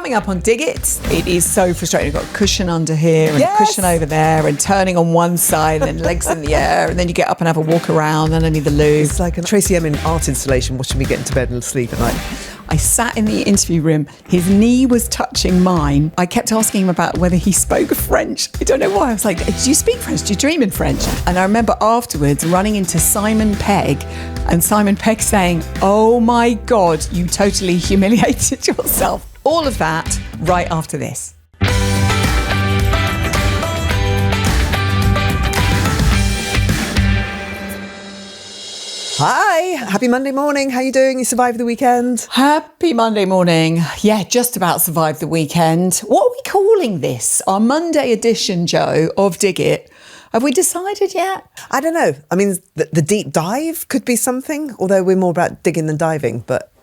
Coming up on Dig It, it is so frustrating. You've got a cushion under here and a cushion over there and turning on one side and then legs in the air and then you get up and have a walk around and I need the loo. It's like a Tracy Emin art installation watching me get into bed and sleep at night. I sat in the interview room. His knee was touching mine. I kept asking him about whether he spoke French. I don't know why. I was like, do you speak French? Do you dream in French? And I remember afterwards running into Simon Pegg and Simon Pegg saying, oh my God, you totally humiliated yourself. All of that right after this. Hi, happy Monday morning. How you doing? You survived the weekend? Happy Monday morning. Yeah, just about survived the weekend. What are we calling this? Our Monday edition, Joe, of Dig It. Have we decided yet? I don't know. I mean, the deep dive could be something, although we're more about digging than diving, but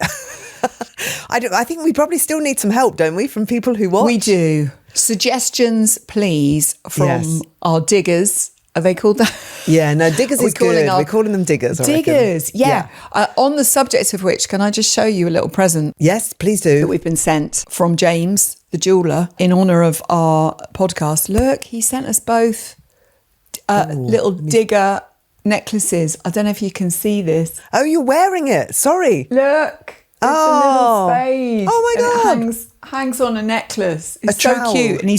I think we probably still need some help, don't we, from people who watch? We do. Suggestions, please, from our diggers. Are they called that? Yeah, no, diggers is good. We're calling them diggers, I Diggers, reckon. yeah. On the subject of which, can I just show you a little present? Yes, please do. That we've been sent from James, the jeweller, in honour of our podcast. Look, he sent us both little digger necklaces. I don't know if you can see this. Oh, you're wearing it. Sorry. Look. It's a little spade. Oh my God. And it hangs on a necklace. It's A so trowel. cute. And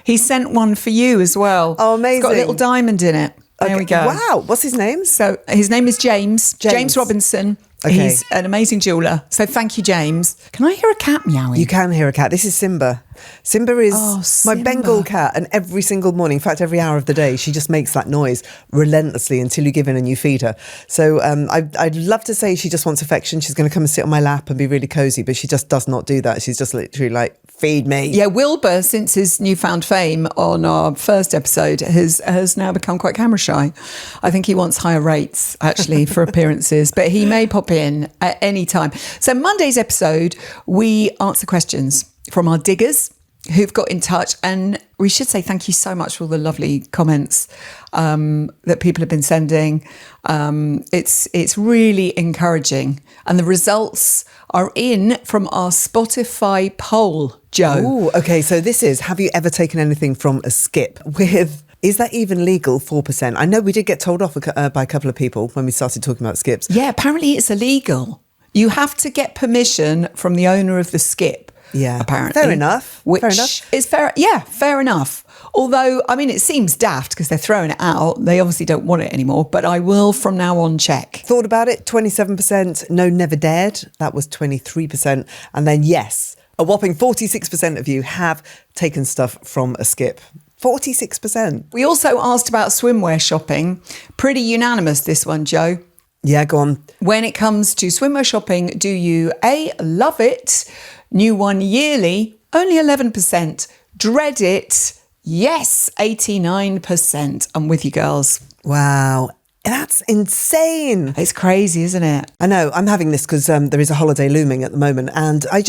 he sent one for you as well. Oh, amazing. It's got a little diamond in it. There we go. Wow. What's his name? So his name is James. James Robinson. Okay. He's an amazing jeweller. So thank you, James. Can I hear a cat meowing? You can hear a cat. This is Simba. Simba is my Simba. Bengal cat, and every single morning, in fact, every hour of the day, she just makes that noise relentlessly until you give in and you feed her. So I'd love to say she just wants affection. She's going to come and sit on my lap and be really cozy, but she just does not do that. She's just literally like, feed me. Yeah, Wilbur, since his newfound fame on our first episode, has now become quite camera shy. I think he wants higher rates, actually, for appearances, but he may pop in at any time. So Monday's episode, we answer questions from our diggers who've got in touch, and we should say thank you so much for all the lovely comments that people have been sending. It's really encouraging, and the results are in from our Spotify poll, Joe. Oh, okay. So this is, have you ever taken anything from a skip with... Is that even legal? 4%. I know we did get told off by a couple of people when we started talking about skips. Yeah, apparently it's illegal. You have to get permission from the owner of the skip. Yeah, apparently. Fair enough. Which fair enough. is fair. Yeah, fair enough. Although, I mean, it seems daft because they're throwing it out. They obviously don't want it anymore, but I will from now on check. Thought about it, 27%. No, never dared. That was 23%. And then yes, a whopping 46% of you have taken stuff from a skip. 46%. We also asked about swimwear shopping. Pretty unanimous, this one, Joe. Yeah, go on. When it comes to swimwear shopping, do you A, love it, new one yearly, only 11%, dread it, yes, 89%. I'm with you, girls. Wow. That's insane. It's crazy, isn't it? I know. I'm having this because there is a holiday looming at the moment, and I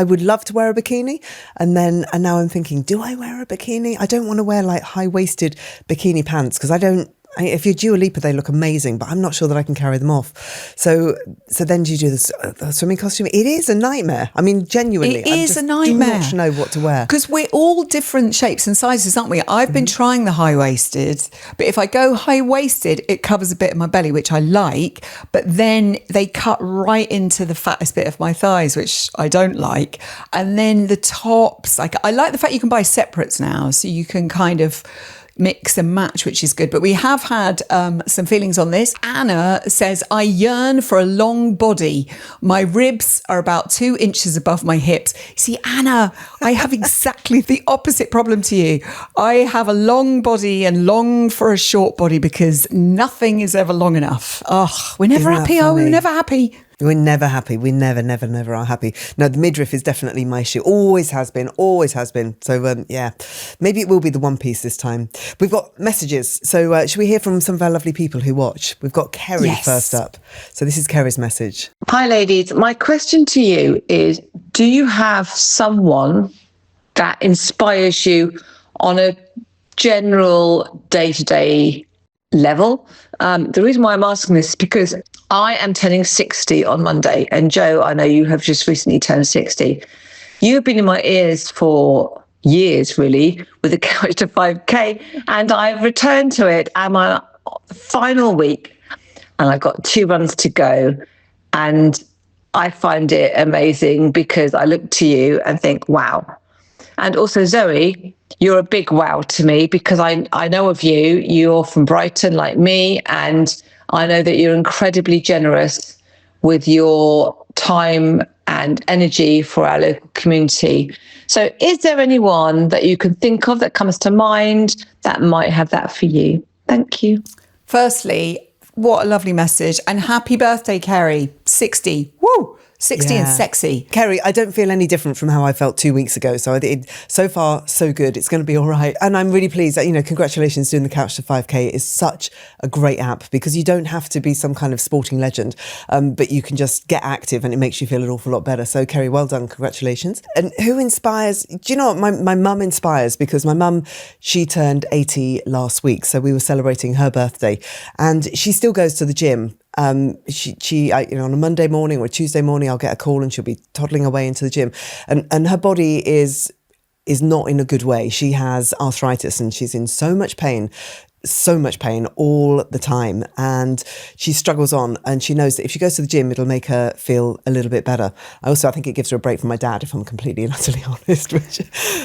would love to wear a bikini, and now I'm thinking, do I wear a bikini? I don't want to wear like high-waisted bikini pants because if you're Dua Lipa, they look amazing, but I'm not sure that I can carry them off. So then do you do the swimming costume? It is a nightmare. I mean, genuinely. It is a nightmare. I do not know what to wear. Because we're all different shapes and sizes, aren't we? I've been trying the high-waisted, but if I go high-waisted, it covers a bit of my belly, which I like, but then they cut right into the fattest bit of my thighs, which I don't like. And then the tops, I like the fact you can buy separates now, so you can kind of mix and match, which is good. But we have had some feelings on this. Anna says, I yearn for a long body. My ribs are about 2 inches above my hips. See, Anna, I have exactly the opposite problem to you. I have a long body and long for a short body because nothing is ever long enough. Oh, we're never happy. Oh, we're never happy. We're never happy. We never are happy. No, the midriff is definitely my issue. Always has been. So, yeah, maybe it will be the one piece this time. We've got messages. So should we hear from some of our lovely people who watch? We've got Kerry first up. So this is Kerry's message. Hi, ladies. My question to you is, do you have someone that inspires you on a general day-to-day level? The reason why I'm asking this is because I am turning 60 on Monday, and Joe, I know you have just recently turned 60. You've been in my ears for years, really, with the Couch to 5K, and I've returned to it. I'm on the final week, and I've got 2 runs to go, and I find it amazing because I look to you and think, wow. And also, Zoe, you're a big wow to me because I know of you. You're from Brighton like me, and I know that you're incredibly generous with your time and energy for our local community. So is there anyone that you can think of that comes to mind that might have that for you? Thank you. Firstly, what a lovely message. And happy birthday, Kerry. 60. Woo! 60 and sexy. Kerry, I don't feel any different from how I felt 2 weeks ago. So so far, so good. It's going to be all right. And I'm really pleased that, congratulations doing the Couch to 5K is such a great app because you don't have to be some kind of sporting legend, but you can just get active and it makes you feel an awful lot better. So Kerry, well done. Congratulations. And who inspires? Do you know what? My mum inspires because my mum, she turned 80 last week. So we were celebrating her birthday and she still goes to the gym. She on a Monday morning or a Tuesday morning, I'll get a call and she'll be toddling away into the gym, and her body is not in a good way. She has arthritis and she's in so much pain all the time, and she struggles on, and she knows that if she goes to the gym it'll make her feel a little bit better. I think it gives her a break from my dad, if I'm completely and utterly honest, which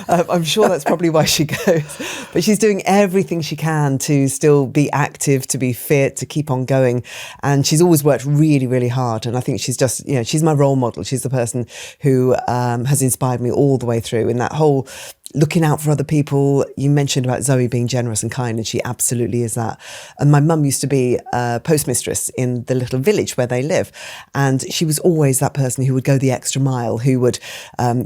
I'm sure that's probably why she goes, but she's doing everything she can to still be active, to be fit, to keep on going, and she's always worked really, really hard, and I think she's just, she's my role model. She's the person who has inspired me all the way through in that whole looking out for other people. You mentioned about Zoe being generous and kind, and she absolutely is that. And my mum used to be a postmistress in the little village where they live, and she was always that person who would go the extra mile, who would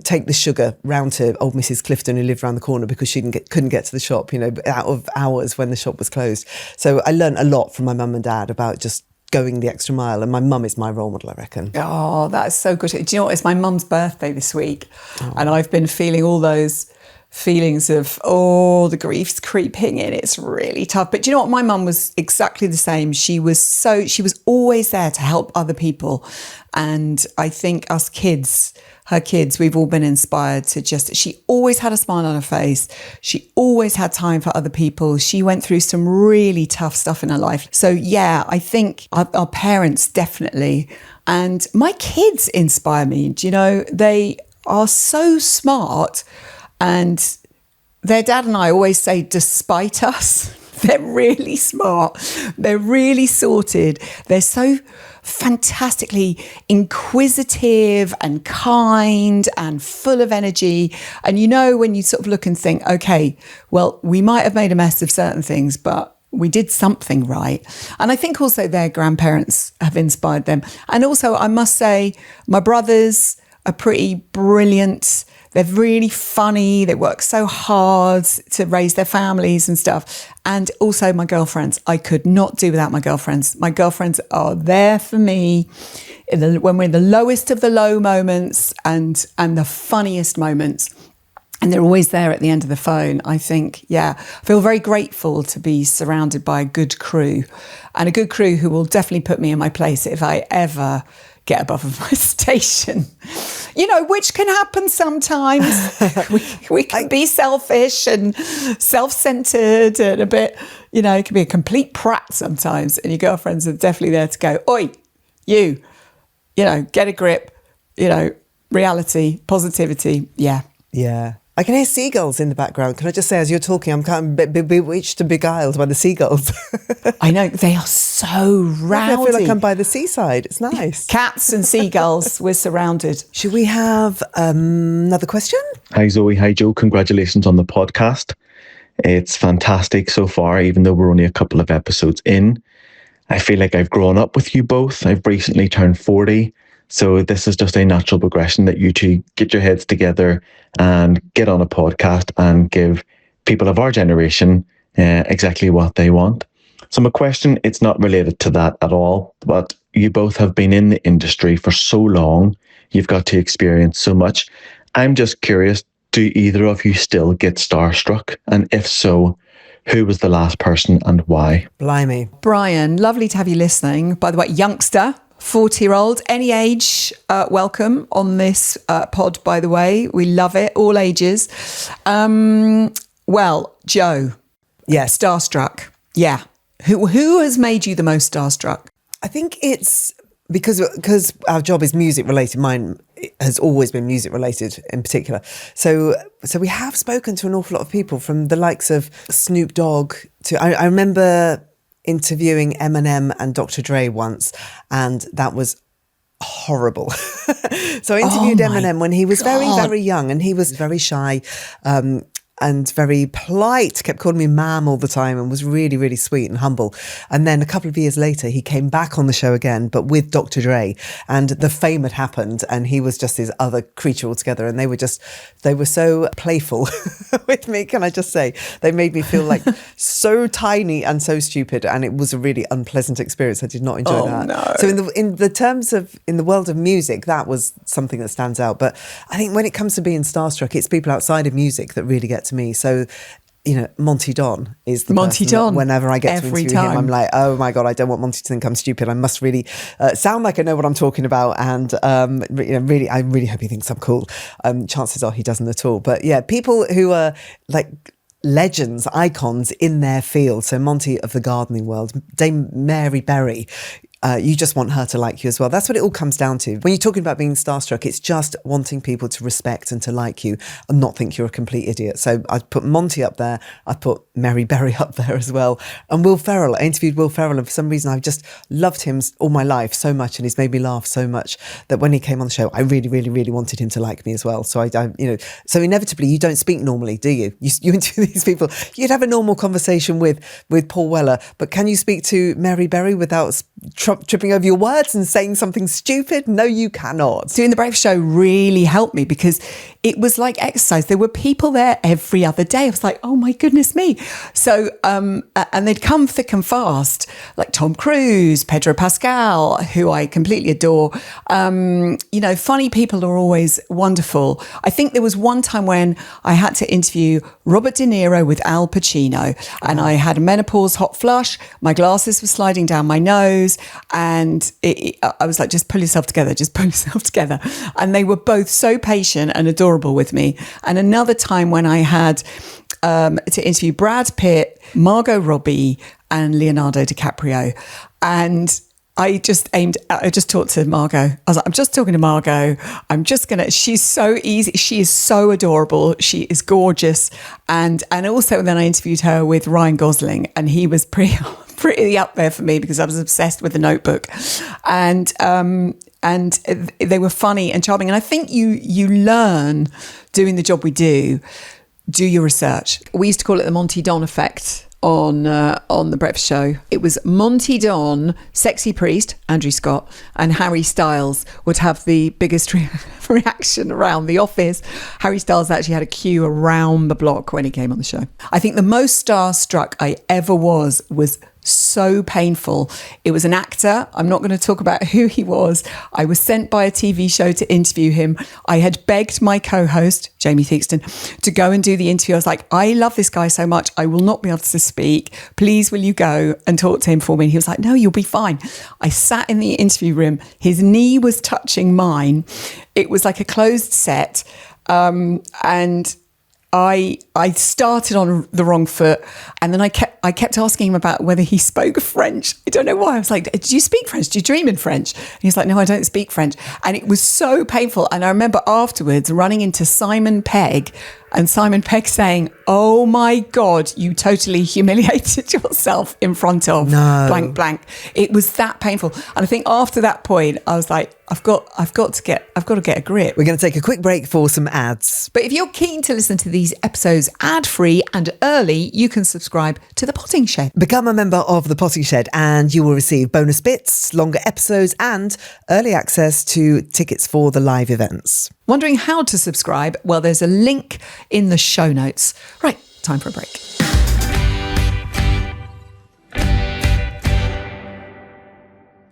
take the sugar round to old Mrs. Clifton, who lived around the corner, because she couldn't get to the shop, out of hours when the shop was closed. So I learned a lot from my mum and dad about just going the extra mile, and my mum is my role model, I reckon. Oh, that's so good. Do you know what? It's my mum's birthday this week, and I've been feeling all those feelings of, the grief's creeping in. It's really tough. But do you know what? My mum was exactly the same. She was always there to help other people. And I think us kids, her kids, we've all been inspired to she always had a smile on her face. She always had time for other people. She went through some really tough stuff in her life. So yeah, I think our parents definitely. And my kids inspire me. Do you know, they are so smart. And their dad and I always say, despite us, they're really smart. They're really sorted. They're so fantastically inquisitive and kind and full of energy. And when you sort of look and think, okay, well, we might have made a mess of certain things, but we did something right. And I think also their grandparents have inspired them. And also, I must say, my brothers are pretty brilliant. They're really funny. They work so hard to raise their families and stuff. And also my girlfriends. I could not do without my girlfriends. My girlfriends are there for me when we're in the lowest of the low moments and the funniest moments. And they're always there at the end of the phone. I think, I feel very grateful to be surrounded by a good crew, and a good crew who will definitely put me in my place if I ever get above my station, which can happen sometimes. we can be selfish and self-centered and a bit, it can be a complete prat sometimes. And your girlfriends are definitely there to go, oi, you get a grip, reality, positivity. Yeah. Yeah. I can hear seagulls in the background. Can I just say, as you're talking, I'm kind of bewitched and beguiled by the seagulls. I know, they are so rowdy. I feel like I'm by the seaside. It's nice. Cats and seagulls, we're surrounded. Should we have another question? Hi Zoe, hi Joe. Congratulations on the podcast. It's fantastic so far, even though we're only a couple of episodes in. I feel like I've grown up with you both. I've recently turned 40. So this is just a natural progression that you two get your heads together and get on a podcast and give people of our generation exactly what they want. So my question, it's not related to that at all, but you both have been in the industry for so long. You've got to experience so much. I'm just curious, do either of you still get starstruck? And if so, who was the last person and why? Blimey. Brian, lovely to have you listening. By the way, youngster, 40-year-old, any age, welcome on this pod, by the way. We love it, all ages. Well, Joe. Yes. Starstruck. Yeah. Who has made you the most starstruck? I think it's because our job is music related. Mine has always been music related in particular. So we have spoken to an awful lot of people, from the likes of Snoop Dogg to, I remember interviewing Eminem and Dr. Dre once, and that was horrible. So I interviewed Eminem when he was very, very young, and he was very shy, and very polite, kept calling me ma'am all the time, and was really, really sweet and humble. And then a couple of years later, he came back on the show again, but with Dr. Dre, and the fame had happened, and he was just his other creature altogether. And they were so playful with me, can I just say? They made me feel like so tiny and so stupid, and it was a really unpleasant experience. I did not enjoy that. No. So in the world of music, that was something that stands out. But I think when it comes to being starstruck, it's people outside of music that really get to me. So, Monty Don is the Monty person Don. that whenever I get to Every interview him, time. I'm like, oh my God, I don't want Monty to think I'm stupid. I must really sound like I know what I'm talking about. And, really, I really hope he thinks I'm cool. Chances are he doesn't at all. But yeah, people who are like legends, icons in their field. So Monty of the gardening world, Dame Mary Berry. You just want her to like you as well. That's what it all comes down to. When you're talking about being starstruck, it's just wanting people to respect and to like you and not think you're a complete idiot. So I'd put Monty up there. I'd put Mary Berry up there as well. And Will Ferrell. I interviewed Will Ferrell, and for some reason I've just loved him all my life so much, and he's made me laugh so much that when he came on the show, I really, really, really wanted him to like me as well. So so inevitably you don't speak normally, do you? You interview these people. You'd have a normal conversation with Paul Weller, but can you speak to Mary Berry without tripping over your words and saying something stupid? No, you cannot. Doing the breakfast show really helped me because it was like exercise. There were people there every other day. I was like, oh my goodness me. So, and they'd come thick and fast, like Tom Cruise, Pedro Pascal, who I completely adore. Funny people are always wonderful. I think there was one time when I had to interview Robert De Niro with Al Pacino, and I had a menopause hot flush. My glasses were sliding down my nose, and I was like, just pull yourself together, just pull yourself together. And they were both so patient and adorable with me. And another time when I had to interview Brad Pitt, Margot Robbie, and Leonardo DiCaprio. And I just talked to Margot. I was like, I'm just talking to Margot. She's so easy. She is so adorable. She is gorgeous. And also then I interviewed her with Ryan Gosling, and he was pretty up there for me because I was obsessed with The Notebook. And they were funny and charming. And I think you learn doing the job we do your research. We used to call it the Monty Don effect on the breakfast show. It was Monty Don, Sexy Priest, Andrew Scott, and Harry Styles would have the biggest reaction around the office. Harry Styles actually had a queue around the block when he came on the show. I think the most starstruck I ever was so painful. It was an actor. I'm not going to talk about who he was. I was sent by a TV show to interview him. I had begged my co-host, Jamie Theakston, to go and do the interview. I was like, I love this guy so much. I will not be able to speak. Please, will you go and talk to him for me? And he was like, no, you'll be fine. I sat in the interview room. His knee was touching mine. It was like a closed set. And I started on the wrong foot, and then I kept asking him about whether he spoke French. I don't know why. I was like, do you speak French? Do you dream in French? And he's like, no, I don't speak French. And it was so painful. And I remember afterwards running into Simon Pegg, and Simon Pegg saying, oh my God, you totally humiliated yourself in front of blank, blank. It was that painful. And I think after that point, I was like, I've got to get a grip. We're going to take a quick break for some ads. But if you're keen to listen to these episodes ad-free and early, you can subscribe to The Potting Shed. Become a member of The Potting Shed and you will receive bonus bits, longer episodes and early access to tickets for the live events. Wondering how to subscribe? Well, there's a link in the show notes. Right, time for a break.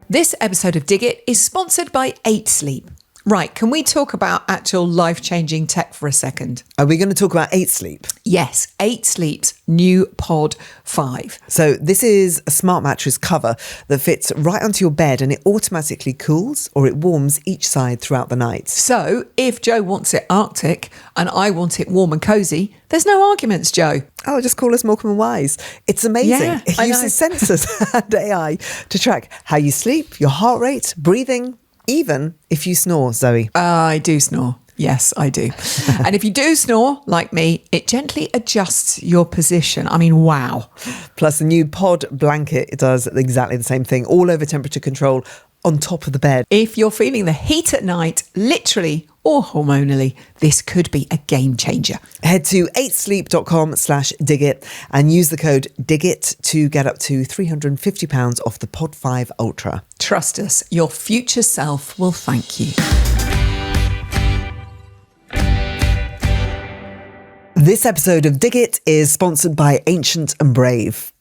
This episode of Dig It is sponsored by 8 Sleep. Right, can we talk about actual life-changing tech for a second? Are we going to talk about 8 Sleep? Yes, 8 Sleep's new Pod 5. So this is a smart mattress cover that fits right onto your bed, and it automatically cools or it warms each side throughout the night. So if Joe wants it Arctic and I want it warm and cosy, there's no arguments, Joe. Oh, just call us Morecambe and Wise. It's amazing. Yeah, It I uses sensors and AI to track how you sleep, your heart rate, breathing, even if you snore, Zoe. I do snore. Yes, I do. And if you do snore, like me, it gently adjusts your position. I mean, wow. Plus, the new Pod blanket, it does exactly the same thing, all over temperature control on top of the bed. If you're feeling the heat at night, literally or hormonally, this could be a game changer. Head to 8sleep.com/digit and use the code DIGIT to get up to £350 off the Pod 5 Ultra. Trust us, your future self will thank you. This episode of Dig It is sponsored by Ancient and Brave.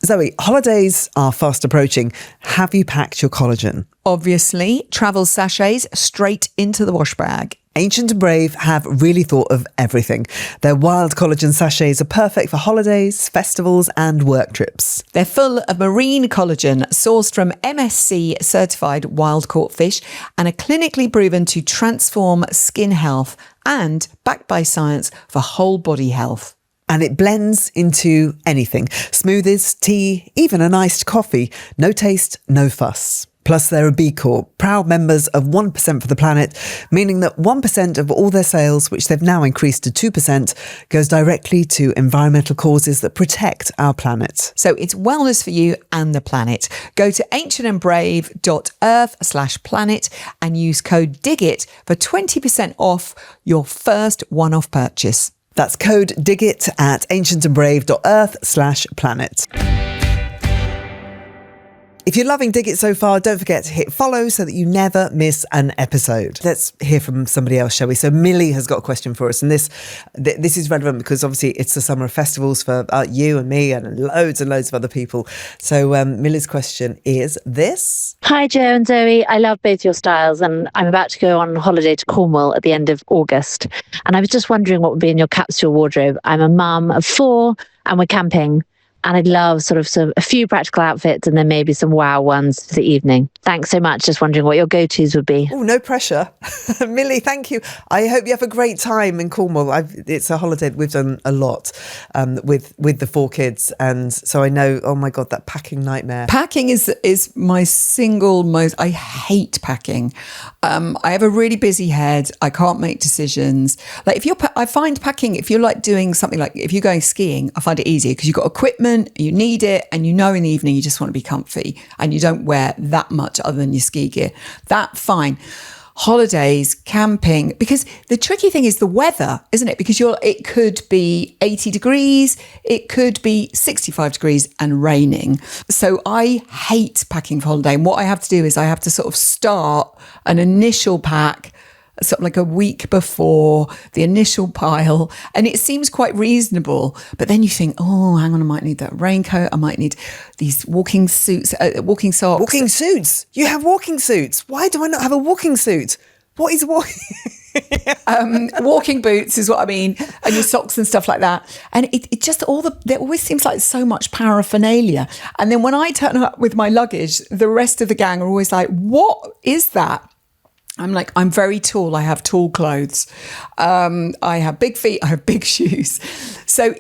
Zoe, holidays are fast approaching. Have you packed your collagen? Obviously, travel sachets straight into the wash bag. Ancient and Brave have really thought of everything. Their wild collagen sachets are perfect for holidays, festivals and work trips. They're full of marine collagen sourced from MSC certified wild caught fish and are clinically proven to transform skin health and backed by science for whole body health. And it blends into anything. Smoothies, tea, even an iced coffee. No taste, no fuss. Plus, they're a B Corp, proud members of 1% for the Planet, meaning that 1% of all their sales, which they've now increased to 2%, goes directly to environmental causes that protect our planet. So it's wellness for you and the planet. Go to ancientandbrave.earth/planet and use code DIGIT for 20% off your first one-off purchase. That's code DIGIT at ancientandbrave.earth/planet. If you're loving Dig It so far, don't forget to hit follow so that you never miss an episode. Let's hear from somebody else, shall we? So Millie has got a question for us, and this is relevant because obviously it's the summer of festivals for you and me and loads of other people. So Millie's question is this. Hi Joe and Zoe, I love both your styles and I'm about to go on holiday to Cornwall at the end of August. And I was just wondering what would be in your capsule wardrobe. I'm a mum of 4 and we're camping. And I'd love sort of a few practical outfits and then maybe some wow ones for the evening. Thanks so much. Just wondering what your go-tos would be. Oh, no pressure. Millie, thank you. I hope you have a great time in Cornwall. It's a holiday that we've done a lot with the 4 kids. And so I know, oh my God, that packing nightmare. Packing is my single most, I hate packing. I have a really busy head. I can't make decisions. Like I find packing, if you're like doing something like, if you're going skiing, I find it easier because you've got equipment, you need it, and you know in the evening you just want to be comfy and you don't wear that much other than your ski gear. That's fine. Holidays, camping, because the tricky thing is the weather, isn't it? Because it could be 80 degrees, it could be 65 degrees and raining. So I hate packing for holiday. And what I have to do is I have to sort of start an initial pack sort of like a week before, the initial pile, and it seems quite reasonable. But then you think, oh, hang on, I might need that raincoat. I might need these walking suits, walking socks. Walking suits? You have walking suits. Why do I not have a walking suit? What is walking? Walking boots is what I mean, and your socks and stuff like that. And it just there always seems like so much paraphernalia. And then when I turn up with my luggage, the rest of the gang are always like, what is that? I'm like, I'm very tall. I have tall clothes. I have big feet. I have big shoes. So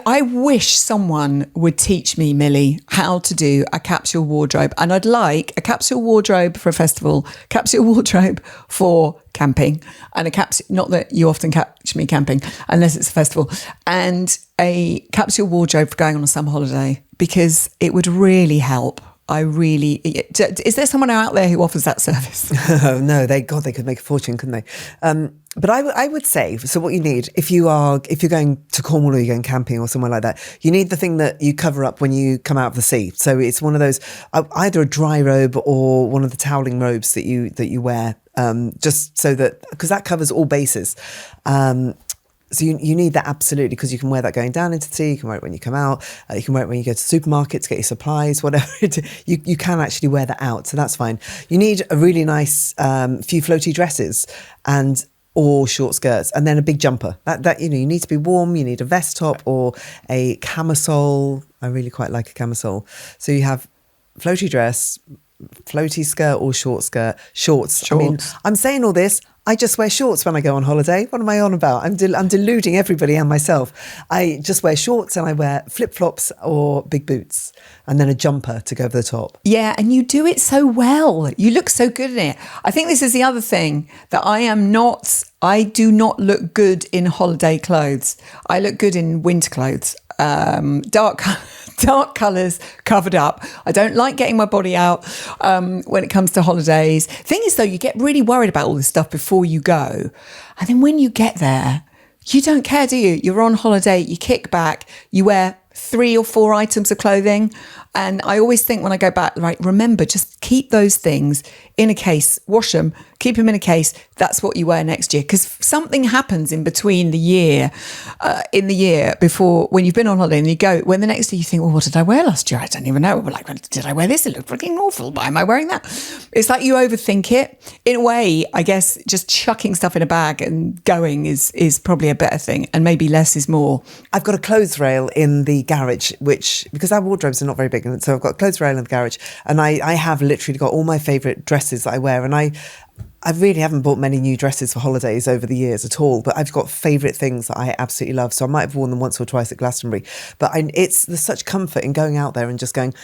I wish someone would teach me, Millie, how to do a capsule wardrobe. And I'd like a capsule wardrobe for a festival, capsule wardrobe for camping, and a capsule, not that you often catch me camping unless it's a festival, and a capsule wardrobe for going on a summer holiday, because it would really help. Is there someone out there who offers that service? Oh, no, they could make a fortune, couldn't they? But I would say, so what you need, if you're going to Cornwall or you're going camping or somewhere like that, you need the thing that you cover up when you come out of the sea. So it's one of those, either a dry robe or one of the toweling robes that you wear, just so that, because that covers all bases. So you need that absolutely, because you can wear that going down into the sea, you can wear it when you come out, you can wear it when you go to the supermarket to get your supplies, whatever. You can actually wear that out, so that's fine. You need a really nice few floaty dresses or short skirts, and then a big jumper. That you need to be warm. You need a vest top or a camisole. I really quite like a camisole. So you have floaty dress, floaty skirt or short skirt, shorts. I mean, I'm saying all this. I just wear shorts when I go on holiday. What am I on about? I'm deluding everybody and myself. I just wear shorts and I wear flip-flops or big boots and then a jumper to go over the top. Yeah, and you do it so well. You look so good in it. I think this is the other thing, that I do not look good in holiday clothes. I look good in winter clothes. Dark colours, covered up. I don't like getting my body out when it comes to holidays. Thing is, though, you get really worried about all this stuff before you go. And then when you get there, you don't care, do you? You're on holiday, you kick back, you wear 3 or 4 items of clothing. And I always think when I go back, right, remember, just keep those things in a case, wash them, keep them in a case. That's what you wear next year. Because something happens in between in the year before, when you've been on holiday and you go, when the next day you think, well, what did I wear last year? I don't even know. Like, did I wear this? It looked freaking awful. Why am I wearing that? It's like you overthink it. In a way, I guess just chucking stuff in a bag and going is probably a better thing. And maybe less is more. I've got a clothes rail in the garage, because our wardrobes are not very big, so I've got a clothes rail in the garage, and I have literally got all my favourite dresses that I wear, and I really haven't bought many new dresses for holidays over the years at all, but I've got favourite things that I absolutely love, so I might have worn them once or twice at Glastonbury, but there's such comfort in going out there and just going,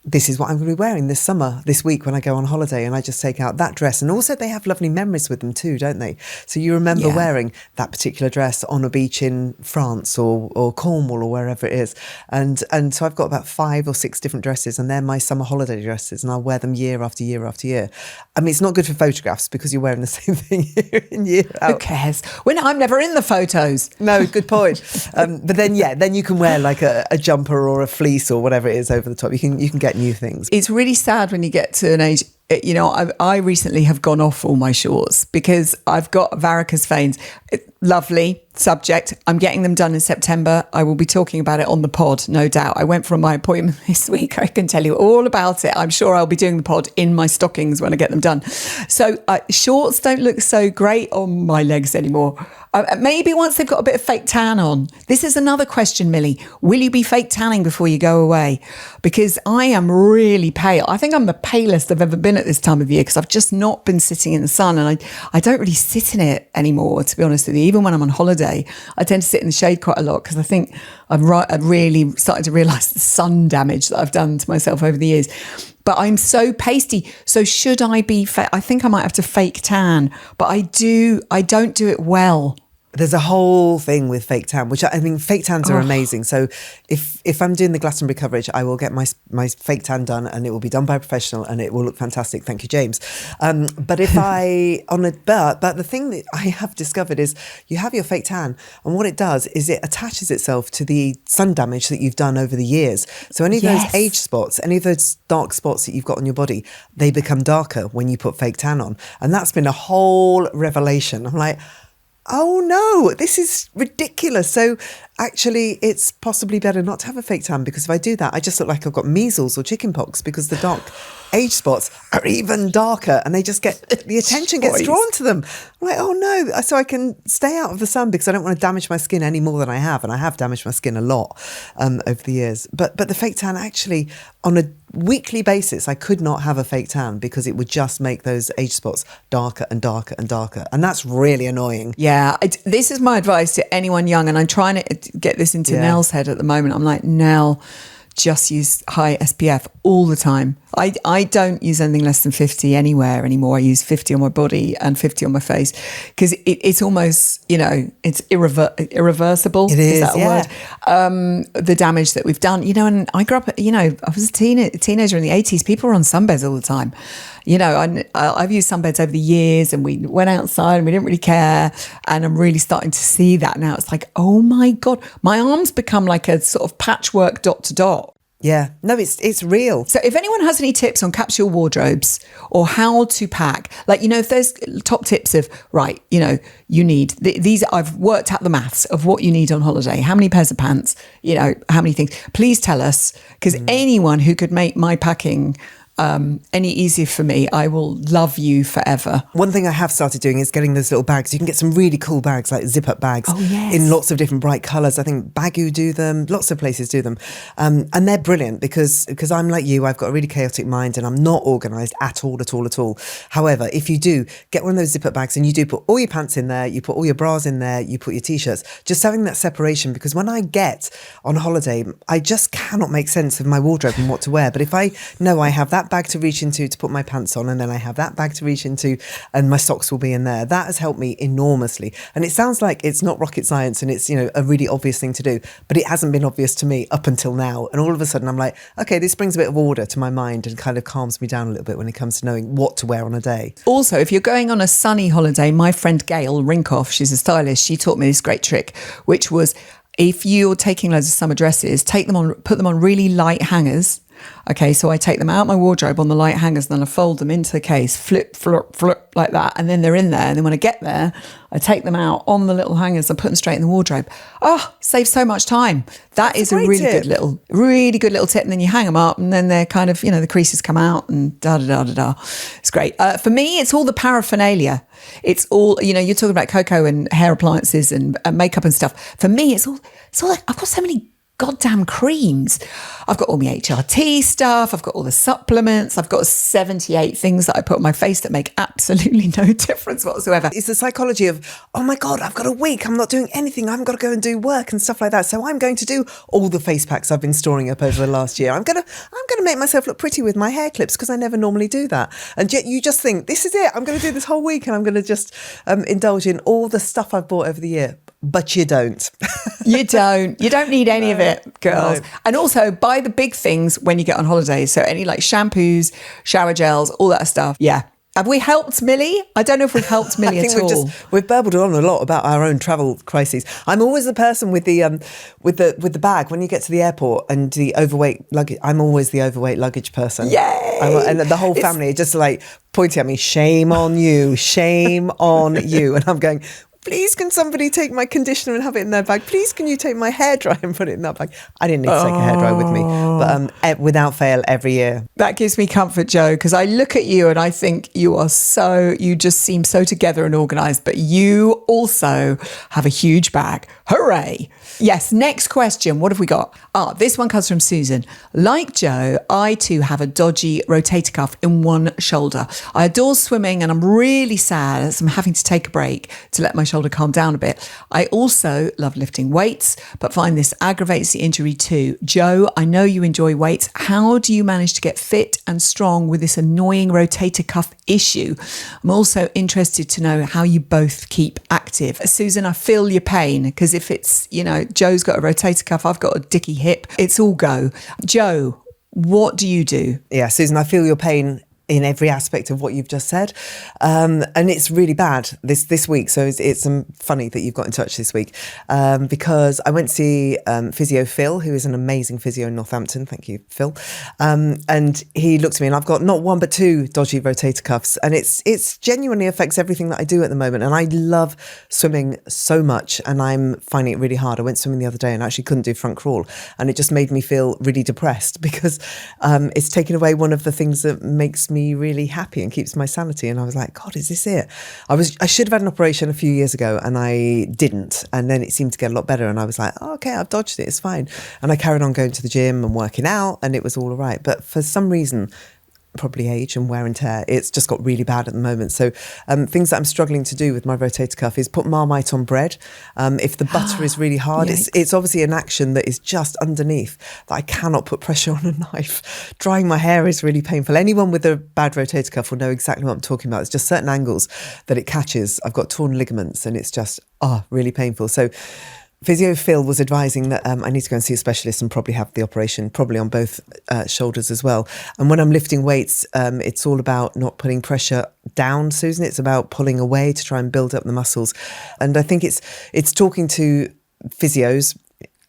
this is what I'm going to be wearing this week when I go on holiday, and I just take out that dress. And also they have lovely memories with them too, don't they? So you remember wearing that particular dress on a beach in France or Cornwall or wherever it is. And so I've got about 5 or 6 different dresses, and they're my summer holiday dresses, and I'll wear them year after year after year. I mean, it's not good for photographs because you're wearing the same thing year in, year out. Who cares? I'm never in the photos. No, good point. But then you can wear like a jumper or a fleece or whatever it is over the top. You can get new things. It's really sad when you get to an age, I recently have gone off all my shorts because I've got varicose veins. Lovely subject. I'm getting them done in September. I will be talking about it on the pod, no doubt. I went for my appointment this week. I can tell you all about it. I'm sure I'll be doing the pod in my stockings when I get them done. So shorts don't look so great on my legs anymore. Maybe once they've got a bit of fake tan on. This is another question, Millie. Will you be fake tanning before you go away? Because I am really pale. I think I'm the palest I've ever been at this time of year because I've just not been sitting in the sun, and I don't really sit in it anymore, to be honest with you. Even when I'm on holiday, I tend to sit in the shade quite a lot because I think I've really started to realise the sun damage that I've done to myself over the years. But I'm so pasty. So should I be I think I might have to fake tan, but I don't do it well. There's a whole thing with fake tan, which I mean, fake tans are amazing. So if I'm doing the Glastonbury coverage, I will get my fake tan done, and it will be done by a professional, and it will look fantastic. Thank you, James. But if but the thing that I have discovered is you have your fake tan, and what it does is it attaches itself to the sun damage that you've done over the years. So any of those age spots, any of those dark spots that you've got on your body, they become darker when you put fake tan on, and that's been a whole revelation. I'm like, oh no, this is ridiculous. So actually, it's possibly better not to have a fake tan, because if I do that, I just look like I've got measles or chickenpox, because the dark age spots are even darker, and they just the attention gets drawn to them. I'm like, oh no. So I can stay out of the sun because I don't want to damage my skin any more than I have. And I have damaged my skin a lot over the years. But the fake tan, actually, on a weekly basis, I could not have a fake tan because it would just make those age spots darker and darker and darker. And that's really annoying. Yeah, this is my advice to anyone young, and I'm trying to get this into Nell's head at the moment. I'm like, Nell, just use high SPF all the time. I don't use anything less than 50 anywhere anymore. I use 50 on my body and 50 on my face because it's almost, it's irreversible. It is, that a word? The damage that we've done, and I grew up, I was a teenager in the 80s. People were on sunbeds all the time. I've used sunbeds over the years, and we went outside and we didn't really care. And I'm really starting to see that now. It's like, oh my God, my arms become like a sort of patchwork dot to dot. Yeah, no, it's real. So if anyone has any tips on capsule wardrobes or how to pack, like, if there's top tips of, right, you need these, I've worked out the maths of what you need on holiday, how many pairs of pants, how many things, please tell us, because anyone who could make my packing any easier for me, I will love you forever. One thing I have started doing is getting those little bags. You can get some really cool bags, like zip-up bags, in lots of different bright colours. I think Baggu do them, lots of places do them. And they're brilliant because I'm like you, I've got a really chaotic mind and I'm not organised at all. However, if you do get one of those zip-up bags and you do put all your pants in there, you put all your bras in there, you put your T-shirts, just having that separation, because when I get on holiday, I just cannot make sense of my wardrobe and what to wear. But if I know I have that bag to reach into to put my pants on, and then I have that bag to reach into and my socks will be in there, that has helped me enormously. And it sounds like it's not rocket science and it's a really obvious thing to do, but it hasn't been obvious to me up until now. And all of a sudden I'm like, okay, this brings a bit of order to my mind and kind of calms me down a little bit when it comes to knowing what to wear on a day. Also, if you're going on a sunny holiday, my friend Gail Rinkoff, she's a stylist, she taught me this great trick, which was, if you're taking loads of summer dresses, put them on really light hangers. Okay, so I take them out my wardrobe on the light hangers, and then I fold them into the case, flip, like that, and then they're in there. And then when I get there, I take them out on the little hangers and put them straight in the wardrobe. Oh, saves so much time. That's a really good little tip. And then you hang them up, and then they're kind of, the creases come out and da-da-da-da-da. It's great. For me, it's all the paraphernalia. It's all, you're talking about cocoa and hair appliances and makeup and stuff. For me, it's all like, I've got so many goddamn creams. I've got all my HRT stuff. I've got all the supplements. I've got 78 things that I put on my face that make absolutely no difference whatsoever. It's the psychology of, oh my God, I've got a week. I'm not doing anything. I haven't got to go and do work and stuff like that. So I'm going to do all the face packs I've been storing up over the last year. I'm going to make myself look pretty with my hair clips, because I never normally do that. And yet you just think, this is it. I'm going to do this whole week and I'm going to just indulge in all the stuff I've bought over the year. But you don't. You don't need any of it, girls. No. And also buy the big things when you get on holiday. So any like shampoos, shower gels, all that stuff. Yeah. Have we helped Millie? I don't know if we've helped Millie at all. We've burbled on a lot about our own travel crises. I'm always the person with the bag when you get to the airport and the overweight luggage. I'm always the overweight luggage person. Yay! And the whole family are just like pointing at me, shame on you, shame on you. And I'm going, please, can somebody take my conditioner and have it in their bag? Please, can you take my hairdryer and put it in that bag? I didn't need to take a hairdryer with me, but without fail, every year. That gives me comfort, Jo, because I look at you and I think you just seem so together and organised, but you also have a huge bag. Hooray! Yes, next question. What have we got? This one comes from Susan. Like Jo, I too have a dodgy rotator cuff in one shoulder. I adore swimming and I'm really sad as I'm having to take a break to let my shoulder calm down a bit. I also love lifting weights, but find this aggravates the injury too. Jo, I know you enjoy weights. How do you manage to get fit and strong with this annoying rotator cuff issue? I'm also interested to know how you both keep active. Susan, I feel your pain, because if it's, Jo's got a rotator cuff, I've got a dicky hip, it's all go. Jo, what do you do? Yeah, Susan, I feel your pain in every aspect of what you've just said. And it's really bad this week. So it's funny that you've got in touch this week, because I went to see physio Phil, who is an amazing physio in Northampton. Thank you, Phil. And he looked at me and I've got not one but two dodgy rotator cuffs, and it's genuinely affects everything that I do at the moment. And I love swimming so much and I'm finding it really hard. I went swimming the other day and actually couldn't do front crawl, and it just made me feel really depressed, because it's taken away one of the things that makes me really happy and keeps my sanity. And I was like, God, is this it? I should have had an operation a few years ago and I didn't, and then it seemed to get a lot better and I was like, oh, okay, I've dodged it, it's fine. And I carried on going to the gym and working out and it was all right. But for some reason, probably age and wear and tear, it's just got really bad at the moment. So things that I'm struggling to do with my rotator cuff is put Marmite on bread. If the butter is really hard, it's obviously an action that is just underneath that I cannot put pressure on a knife. Drying my hair is really painful. Anyone with a bad rotator cuff will know exactly what I'm talking about. It's just certain angles that it catches. I've got torn ligaments and it's just really painful. So Physio Phil was advising that I need to go and see a specialist and probably have the operation, probably on both shoulders as well. And when I'm lifting weights, it's all about not putting pressure down, Susan. It's about pulling away to try and build up the muscles. And I think it's talking to physios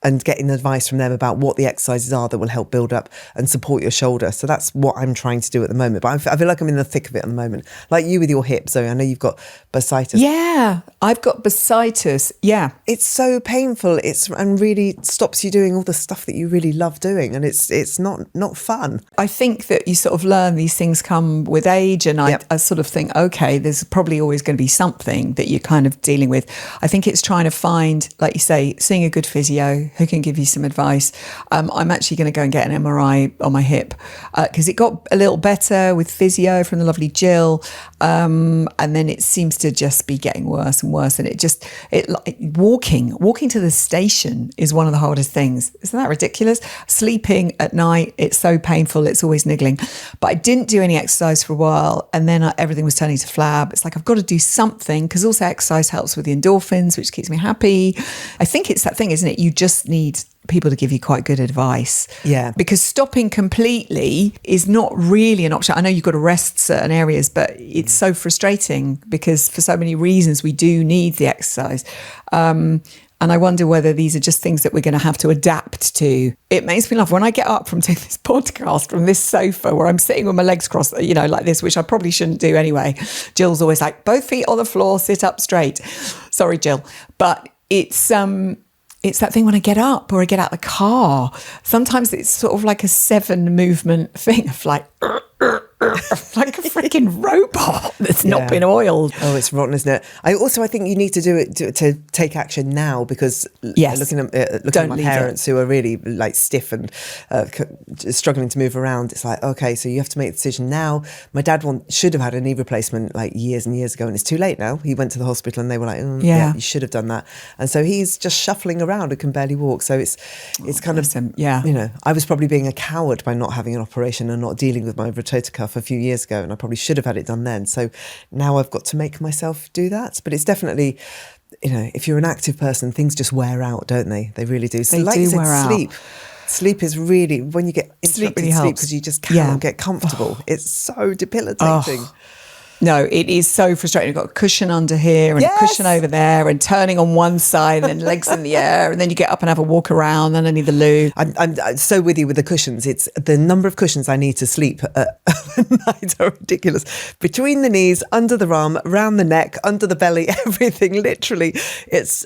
and getting advice from them about what the exercises are that will help build up and support your shoulder. So that's what I'm trying to do at the moment. But I feel like I'm in the thick of it at the moment. Like you with your hip, Zoe. I know you've got bursitis. Yeah, I've got bursitis. Yeah. It's so painful. And really stops you doing all the stuff that you really love doing. And it's not fun. I think that you sort of learn these things come with age, and I sort of think, okay, there's probably always going to be something that you're kind of dealing with. I think it's trying to find, like you say, seeing a good physio who can give you some advice. I'm actually going to go and get an MRI on my hip because it got a little better with physio from the lovely Jill, and then it seems to just be getting worse and worse. And walking to the station is one of the hardest things. Isn't that ridiculous? Sleeping at night, it's so painful. It's always niggling. But I didn't do any exercise for a while, and then everything was turning to flab. It's like I've got to do something, because also exercise helps with the endorphins, which keeps me happy. I think it's that thing, isn't it? You just need people to give you quite good advice. Yeah. Because stopping completely is not really an option. I know you've got to rest certain areas, but it's so frustrating because for so many reasons we do need the exercise. And I wonder whether these are just things that we're going to have to adapt to. It makes me laugh when I get up from doing this podcast from this sofa where I'm sitting with my legs crossed, like this, which I probably shouldn't do anyway. Jill's always like, both feet on the floor, sit up straight. Sorry, Jill. But it's that thing when I get up or I get out of the car. Sometimes it's sort of like a 7 movement thing of like like a freaking robot that's not been oiled. Oh, it's rotten, isn't it? I think you need to do it to take action now, because looking at my parents who are really like stiff and struggling to move around, it's like, okay, so you have to make the decision now. My dad should have had a knee replacement like years and years ago, and it's too late now. He went to the hospital and they were like, you should have done that. And so he's just shuffling around and can barely walk. So it's kind of, I was probably being a coward by not having an operation and not dealing with my rotator cuff a few years ago, and I probably should have had it done then. So now I've got to make myself do that. But it's definitely, if you're an active person, things just wear out, don't they? They really do. So they do wear out. Sleep is really, when you get interrupted really sleep because you just cannot get comfortable. It's so debilitating. No, it is so frustrating. You've got a cushion under here and a cushion over there and turning on one side and then legs in the air, and then you get up and have a walk around and I need the loo. I'm so with you with the cushions. It's the number of cushions I need to sleep at night are ridiculous. Between the knees, under the arm, around the neck, under the belly, everything, literally. It's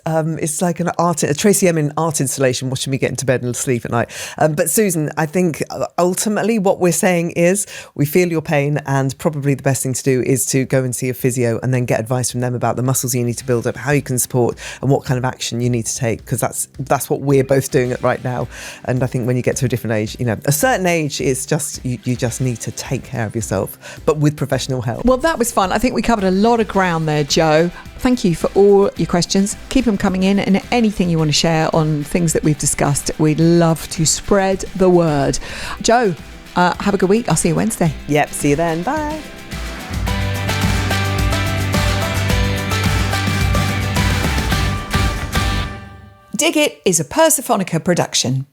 like a Tracy Emin art installation watching me get into bed and sleep at night. But Susan, I think ultimately what we're saying is we feel your pain, and probably the best thing to do is to go and see a physio and then get advice from them about the muscles you need to build up, how you can support, and what kind of action you need to take, because that's what we're both doing right now. And I think when you get to a different age, a certain age, it's just you just need to take care of yourself, but with professional help. Well, that was fun. I think we covered a lot of ground there, Joe. Thank you for all your questions. Keep them coming in, and anything you want to share on things that we've discussed, we'd love to spread the word. Joe, have a good week. I'll see you Wednesday. Yep, see you then. Bye. Dig It is a Persephonica production.